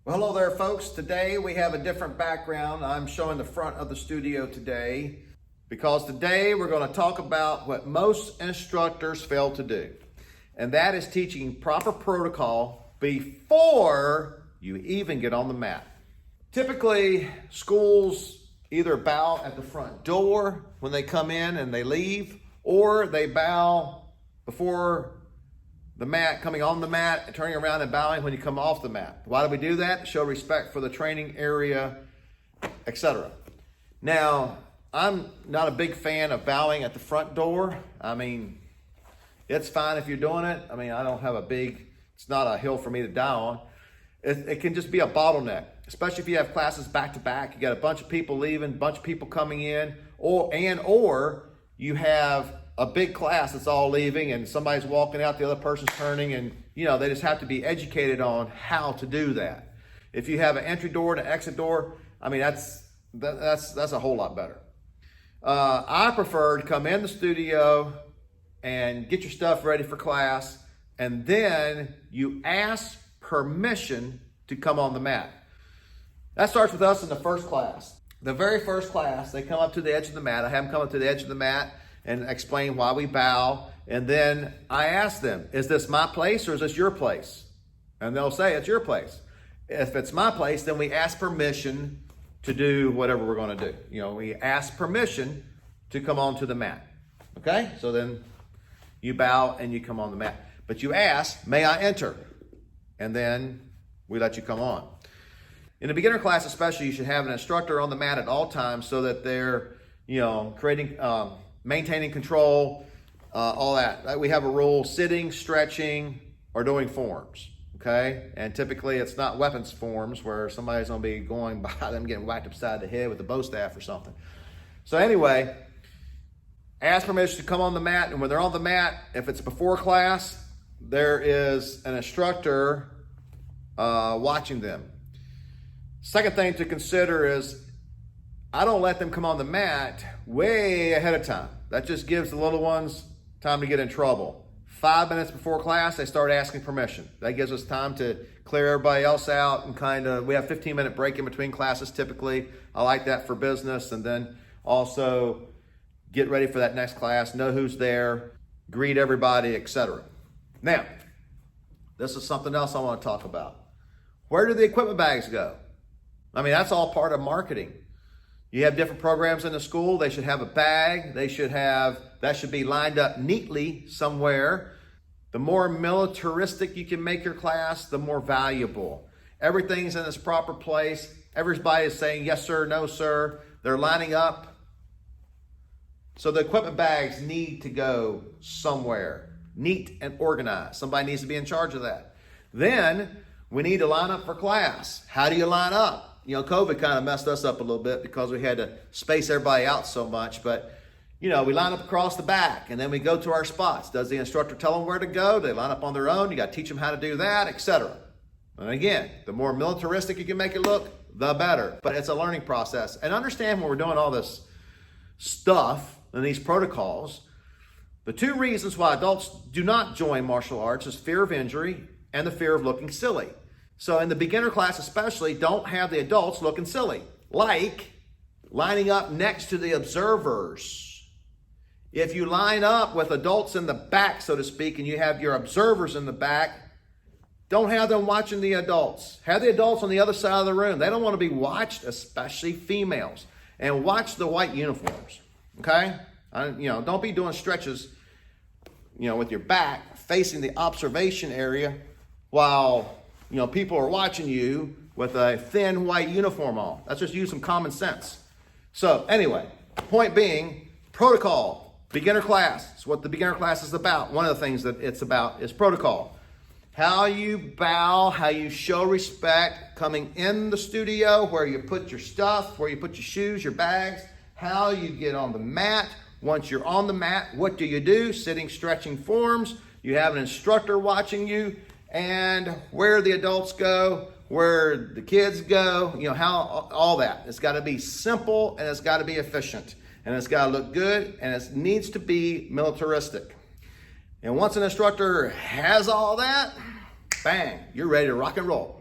Well, hello there, folks. Today we have a different background. I'm showing the front of the studio today because today we're going to talk about what most instructors fail to do, and that is teaching proper protocol before you even get on the mat. Typically, schools either bow at the front door when they come in and they leave, or they bow before the mat, coming on the mat and turning around and bowing when you come off the mat. Why do we do that? Show respect for the training area, etc. Now, I'm not a big fan of bowing at the front door. I mean, it's fine if you're doing it. I mean, I don't have it's not a hill for me to die on. It can just be a bottleneck, especially if you have classes back to back. You got a bunch of people leaving, a bunch of people coming in, or you have a big class that's all leaving and somebody's walking out, the other person's turning, and they just have to be educated on how to do that. If you have an entry door and an exit door, I mean, that's a whole lot better. I prefer to come in the studio and get your stuff ready for class, and then you ask permission to come on the mat. That starts with us in the first class. The very first class, they come up to the edge of the mat. I have them come up to the edge of the mat and explain why we bow. And then I ask them, is this my place or is this your place? And they'll say, it's your place. If it's my place, then we ask permission to do whatever we're going to do. We ask permission to come onto the mat. Okay? So then you bow and you come on the mat. But you ask, may I enter? And then we let you come on. In a beginner class especially, you should have an instructor on the mat at all times so that they're, maintaining control, all that. We have a rule: sitting, stretching, or doing forms, okay? And typically it's not weapons forms where somebody's gonna be going by them getting whacked upside the head with a bow staff or something. So anyway, ask permission to come on the mat, and when they're on the mat, if it's before class, there is an instructor watching them. Second thing to consider is I don't let them come on the mat way ahead of time. That just gives the little ones time to get in trouble. 5 minutes before class, they start asking permission. That gives us time to clear everybody else out and we have 15-minute break in between classes typically. I like that for business, and then also get ready for that next class, know who's there, greet everybody, etc. Now, this is something else I want to talk about. Where do the equipment bags go? I mean, that's all part of marketing. You have different programs in the school. They should have a bag. That should be lined up neatly somewhere. The more militaristic you can make your class, the more valuable. Everything's in its proper place. Everybody is saying yes, sir, no, sir. They're lining up. So the equipment bags need to go somewhere, neat and organized. Somebody needs to be in charge of that. Then we need to line up for class. How do you line up? COVID kind of messed us up a little bit because we had to space everybody out so much. But, we line up across the back and then we go to our spots. Does the instructor tell them where to go? Do they line up on their own? You got to teach them how to do that, etc. And again, the more militaristic you can make it look, the better. But it's a learning process. And understand when we're doing all this stuff and these protocols, the two reasons why adults do not join martial arts is fear of injury and the fear of looking silly. So in the beginner class especially, don't have the adults looking silly, like lining up next to the observers. If you line up with adults in the back, so to speak, and you have your observers in the back, don't have them watching the adults. Have the adults on the other side of the room. They don't want to be watched, especially females. And watch the white uniforms, okay? Don't be doing stretches, with your back facing the observation area while people are watching you with a thin white uniform on. Let's just use some common sense. So anyway, point being, protocol, beginner class. It's what the beginner class is about. One of the things that it's about is protocol. How you bow, how you show respect, coming in the studio, where you put your stuff, where you put your shoes, your bags, how you get on the mat. Once you're on the mat, what do you do? Sitting, stretching forms. You have an instructor watching you. And where the adults go, where the kids go, how all that. It's got to be simple and it's got to be efficient and it's got to look good and it needs to be militaristic. And once an instructor has all that, bang, you're ready to rock and roll.